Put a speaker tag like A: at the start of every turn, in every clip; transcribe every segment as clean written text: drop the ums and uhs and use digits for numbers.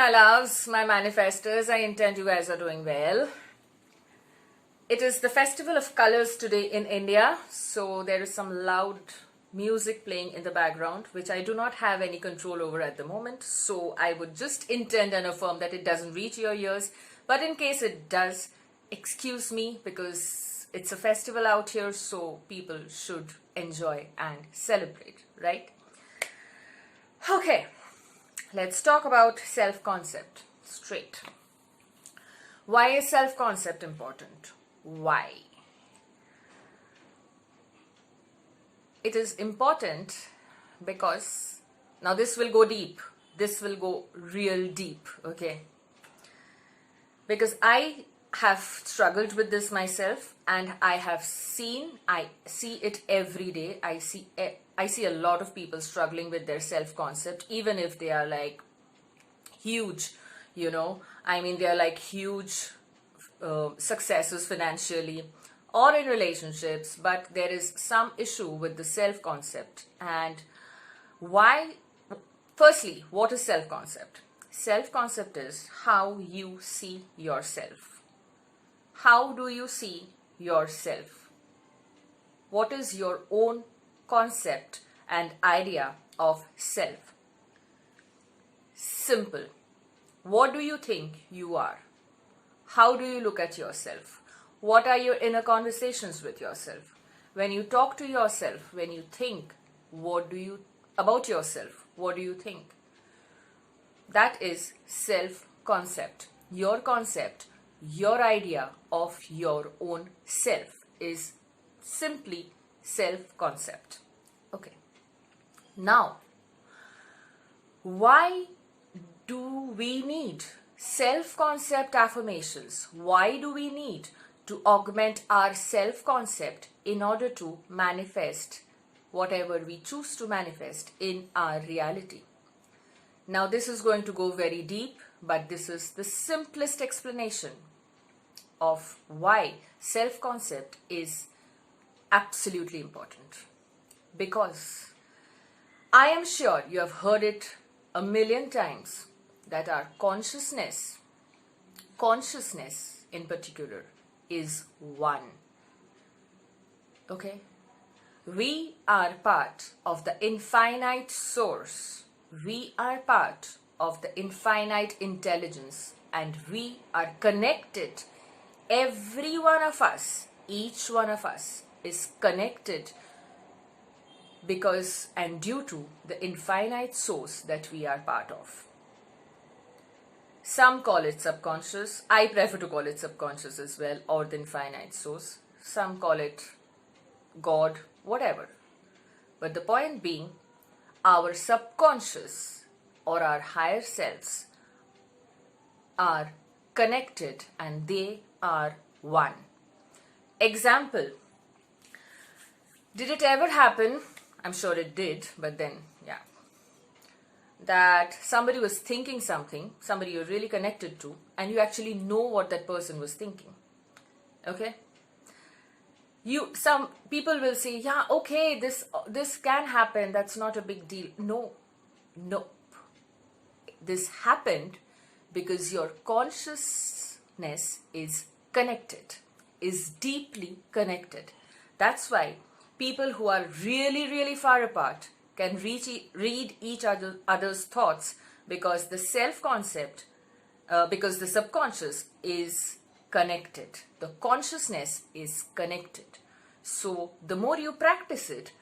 A: my loves, my manifestors. I intend you guys are doing well. It is the festival of colors today in India, so there is some loud music playing in the background, which I do not have any control over at the moment. So I would just intend and affirm that it doesn't reach your ears. But in case it does, excuse me, because it's a festival out here, so people should enjoy and celebrate, right? Okay, let's talk about self-concept straight. Why is self-concept important? Why? It is important because, now this will go deep. This will go real deep, okay? Because I have struggled with this myself, and I see it every day. I see a lot of people struggling with their self-concept, even if they are like huge, they are like huge successes financially or in relationships, but there is some issue with the self-concept. And why? Firstly, what is self-concept? Self-concept is how you see yourself. How do you see yourself? What is your own concept and idea of self? Simple. What do you think you are? How do you look at yourself? What are your inner conversations with yourself? When you talk to yourself, when you think, about yourself? What do you think? That is self-concept. Your concept, your idea of your own self is simply self-concept. Okay. Now, why do we need self-concept affirmations? Why do we need to augment our self-concept in order to manifest whatever we choose to manifest in our reality? Now, this is going to go very deep, but this is the simplest explanation of why self-concept is absolutely important. Because I am sure you have heard it a million times that our consciousness in particular, is one. Okay? We are part of the infinite source. We are part of the infinite intelligence, and we are connected. Every one of us, each one of us is connected because and due to the infinite source that we are part of. Some call it subconscious. I prefer to call it subconscious as well, or the infinite source. Some call it God, whatever. But the point being, our subconscious or our higher selves are connected and they are one. Example, did it ever happen? I'm sure it did, but then, yeah. That somebody was thinking something, somebody you're really connected to, and you actually know what that person was thinking. Okay? Some people will say, yeah, okay, this can happen, that's not a big deal. No. This happened because your consciousness is connected, is deeply connected. That's why people who are really, really far apart can read each other's thoughts, because the self-concept, because the subconscious is connected. The consciousness is connected. So the more you practice it,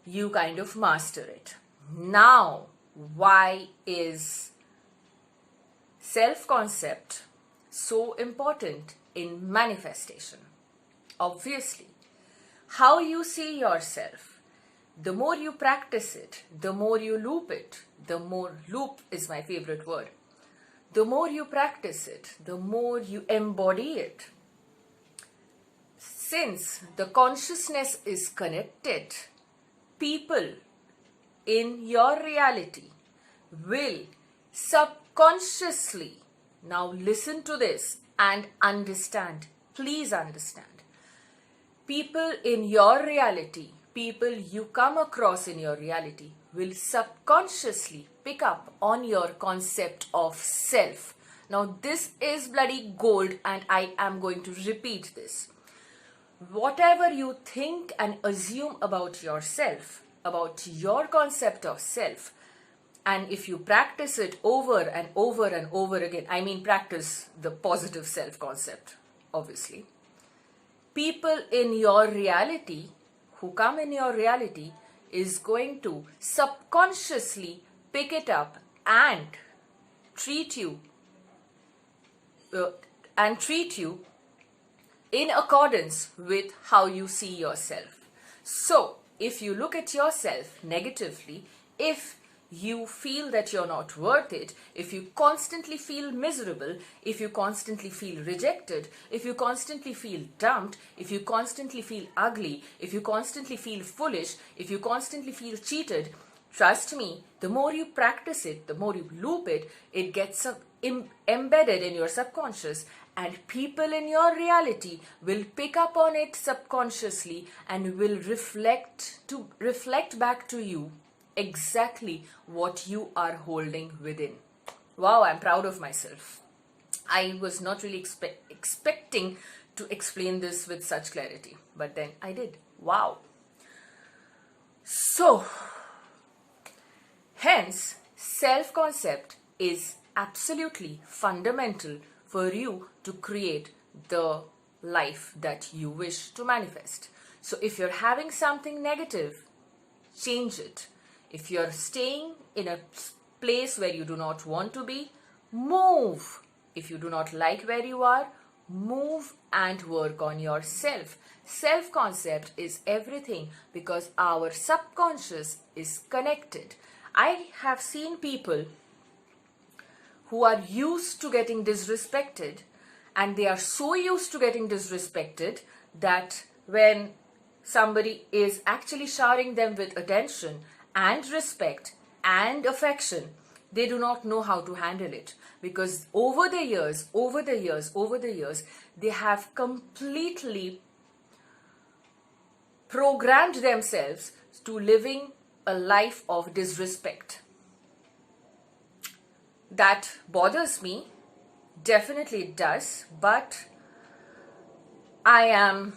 A: you kind of master it. Now, why is self-concept so important in manifestation? Obviously, how you see yourself, the more you practice it, the more you loop it, loop is my favorite word. The more you practice it, the more you embody it. Since the consciousness is connected, people in your reality will subconsciously, now listen to this and understand, please understand. People in your reality, people you come across in your reality will subconsciously pick up on your concept of self. Now this is bloody gold, and I am going to repeat this. Whatever you think and assume about yourself, about your concept of self, and if you practice it over and over and over again, I mean practice the positive self concept, obviously, people in your reality, who come in your reality, is going to subconsciously pick it up and treat you in accordance with how you see yourself. So if you look at yourself negatively, if you feel that you're not worth it, if you constantly feel miserable, if you constantly feel rejected, if you constantly feel dumped, if you constantly feel ugly, if you constantly feel foolish, if you constantly feel cheated, trust me, the more you practice it, the more you loop it, it gets embedded in your subconscious, and people in your reality will pick up on it subconsciously and will reflect back to you exactly what you are holding within. Wow, I'm proud of myself. I was not really expecting to explain this with such clarity, but then I did. Wow. So, hence, self-concept is absolutely fundamental for you to create the life that you wish to manifest. So if you're having something negative, change it. If you're staying in a place where you do not want to be, move. If you do not like where you are, move and work on yourself. Self-concept is everything because our subconscious is connected. I have seen people who are used to getting disrespected, and they are so used to getting disrespected that when somebody is actually showering them with attention and respect and affection, they do not know how to handle it, because over the years, they have completely programmed themselves to living a life of disrespect. That bothers me, definitely it does, but I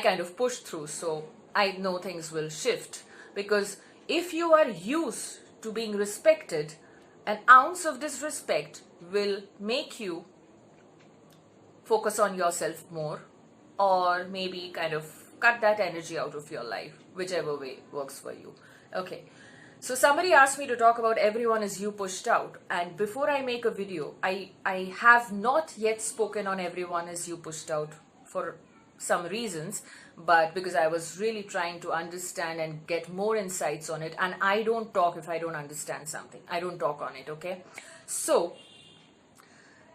A: kind of push through, so I know things will shift. Because if you are used to being respected, an ounce of disrespect will make you focus on yourself more, or maybe kind of cut that energy out of your life, whichever way works for you. Okay, so somebody asked me to talk about everyone is you pushed out, and before I make a video, I have not yet spoken on everyone is you pushed out for some reasons, but because I was really trying to understand and get more insights on it, and I don't talk if I don't understand something. I don't talk on it, okay? So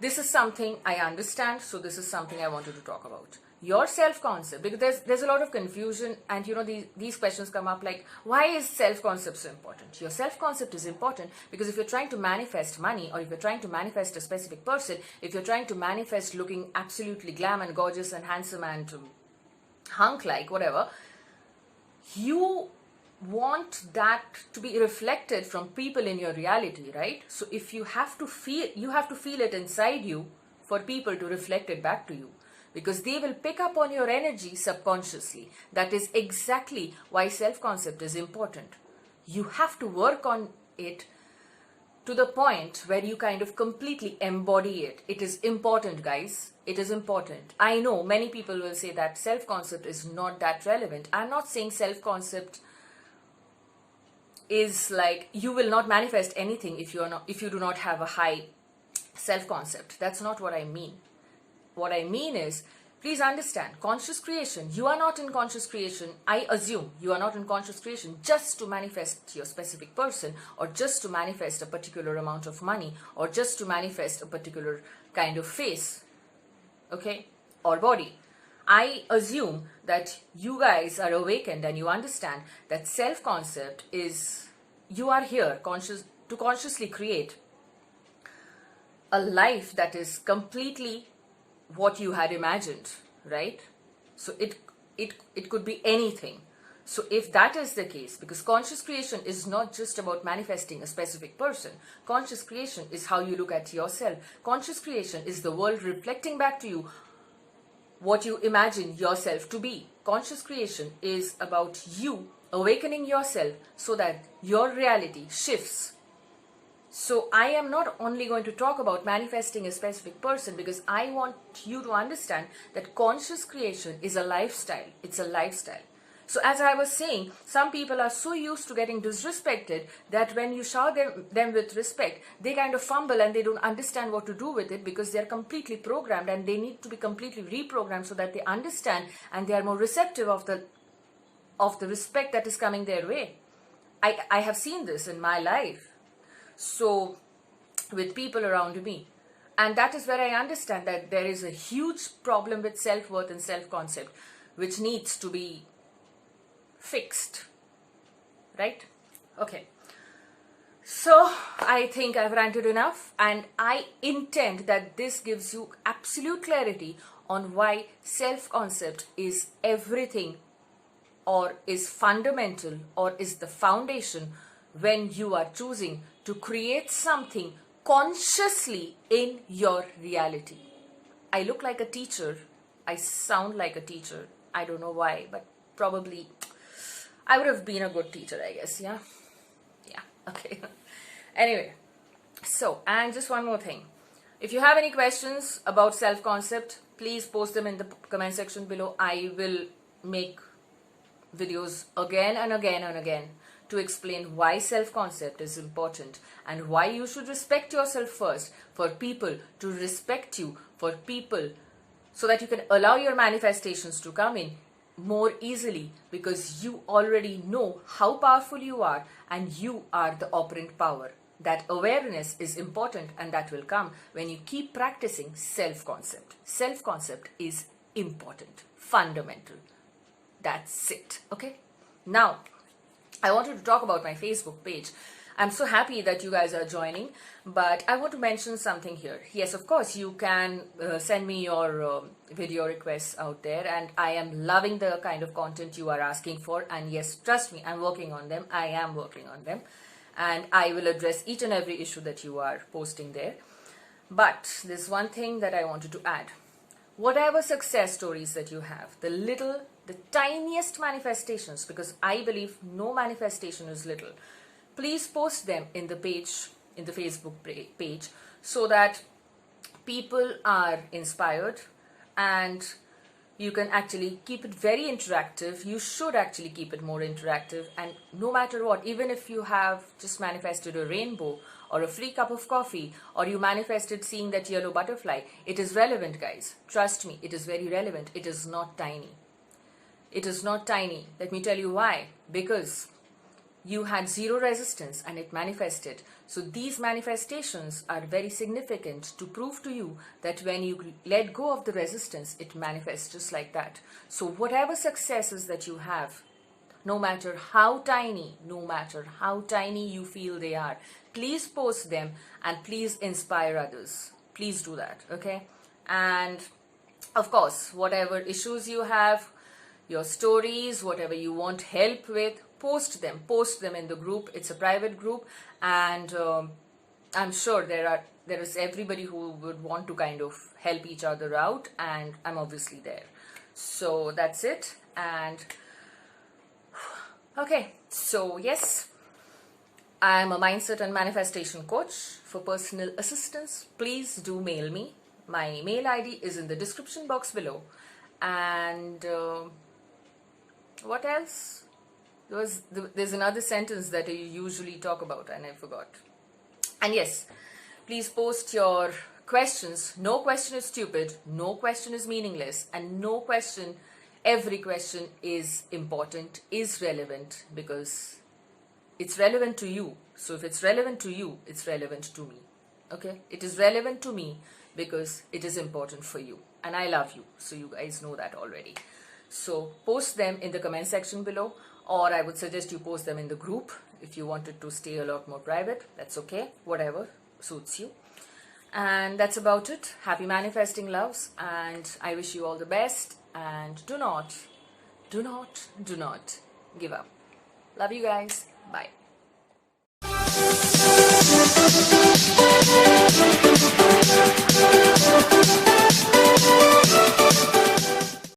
A: this is something I understand, so this is something I wanted to talk about. Your self-concept, because there's a lot of confusion, and you know, these questions come up like, why is self-concept so important? Your self-concept is important because if you're trying to manifest money, or if you're trying to manifest a specific person, if you're trying to manifest looking absolutely glam and gorgeous and handsome and hunk-like, whatever, you want that to be reflected from people in your reality, right? So if you have to feel it inside you for people to reflect it back to you, because they will pick up on your energy subconsciously. That is exactly why self-concept is important. You have to work on it to the point where you kind of completely embody it. It is important, guys. It is important. I know many people will say that self-concept is not that relevant. I'm not saying self-concept is like you will not manifest anything if you do not have a high self-concept. That's not what I mean. What I mean is, please understand, conscious creation, you are not in conscious creation, I assume you are not in conscious creation just to manifest your specific person, or just to manifest a particular amount of money, or just to manifest a particular kind of face, okay, or body. I assume that you guys are awakened and you understand that self-concept is, you are here to consciously create a life that is completely what you had imagined, right? So it could be anything. So if that is the case, because conscious creation is not just about manifesting a specific person, conscious creation is how you look at yourself. Conscious creation is the world reflecting back to you what you imagine yourself to be. Conscious creation is about you awakening yourself so that your reality shifts. So I am not only going to talk about manifesting a specific person, because I want you to understand that conscious creation is a lifestyle. It's a lifestyle. So as I was saying, some people are so used to getting disrespected that when you shower them with respect, they kind of fumble and they don't understand what to do with it, because they're completely programmed and they need to be completely reprogrammed so that they understand and they are more receptive of the respect that is coming their way. I have seen this in my life. So with people around me, and that is where I understand that there is a huge problem with self-worth and self-concept which needs to be fixed, right? Okay, so I think I've ranted enough, and I intend that this gives you absolute clarity on why self-concept is everything, or is fundamental, or is the foundation when you are choosing to create something consciously in your reality. I look like a teacher. I sound like a teacher. I don't know why, but probably I would have been a good teacher, I guess. Yeah, okay. Anyway, so, and just one more thing. If you have any questions about self-concept, please post them in the comment section below. I will make videos again and again and again to explain why self-concept is important and why you should respect yourself first, for people to respect you, for people, so that you can allow your manifestations to come in more easily, because you already know how powerful you are and you are the operant power. That awareness is important, and that will come when you keep practicing self-concept. Self-concept is important, fundamental. That's it. Okay, now I wanted to talk about my Facebook page. I'm so happy that you guys are joining, but I want to mention something here. Yes, of course, you can send me your video requests out there, and I am loving the kind of content you are asking for. And yes, trust me, I'm working on them. I am working on them, and I will address each and every issue that you are posting there. But there's one thing that I wanted to add. Whatever success stories that you have, the tiniest manifestations, because I believe no manifestation is little, please post them in the page, in the Facebook page, so that people are inspired and you can actually keep it very interactive. You should actually keep it more interactive, and no matter what, even if you have just manifested a rainbow or a free cup of coffee, or you manifested seeing that yellow butterfly, it is relevant, guys. Trust me, it is very relevant. It is not tiny. It is not tiny. Let me tell you why. Because you had zero resistance and it manifested. So these manifestations are very significant to prove to you that when you let go of the resistance, it manifests just like that. So whatever successes that you have, no matter how tiny you feel they are, please post them and please inspire others. Please do that, okay? And of course, whatever issues you have, your stories, whatever you want help with, post them in the group. It's a private group, and I'm sure there is everybody who would want to kind of help each other out, and I'm obviously there. So that's it. And okay, so yes, I'm a mindset and manifestation coach. For personal assistance, please do mail me. My mail ID is in the description box below. And what else? There's another sentence that I usually talk about and I forgot. And yes, please post your questions. No question is stupid, no question is meaningless, and no question, every question is important, is relevant, because it's relevant to you. So if it's relevant to you, it's relevant to me. Okay? It is relevant to me because it is important for you. And I love you. So you guys know that already. So post them in the comment section below, or I would suggest you post them in the group if you wanted to stay a lot more private. That's okay. Whatever suits you. And that's about it. Happy manifesting, loves. And I wish you all the best. And do not give up. Love you guys. Bye.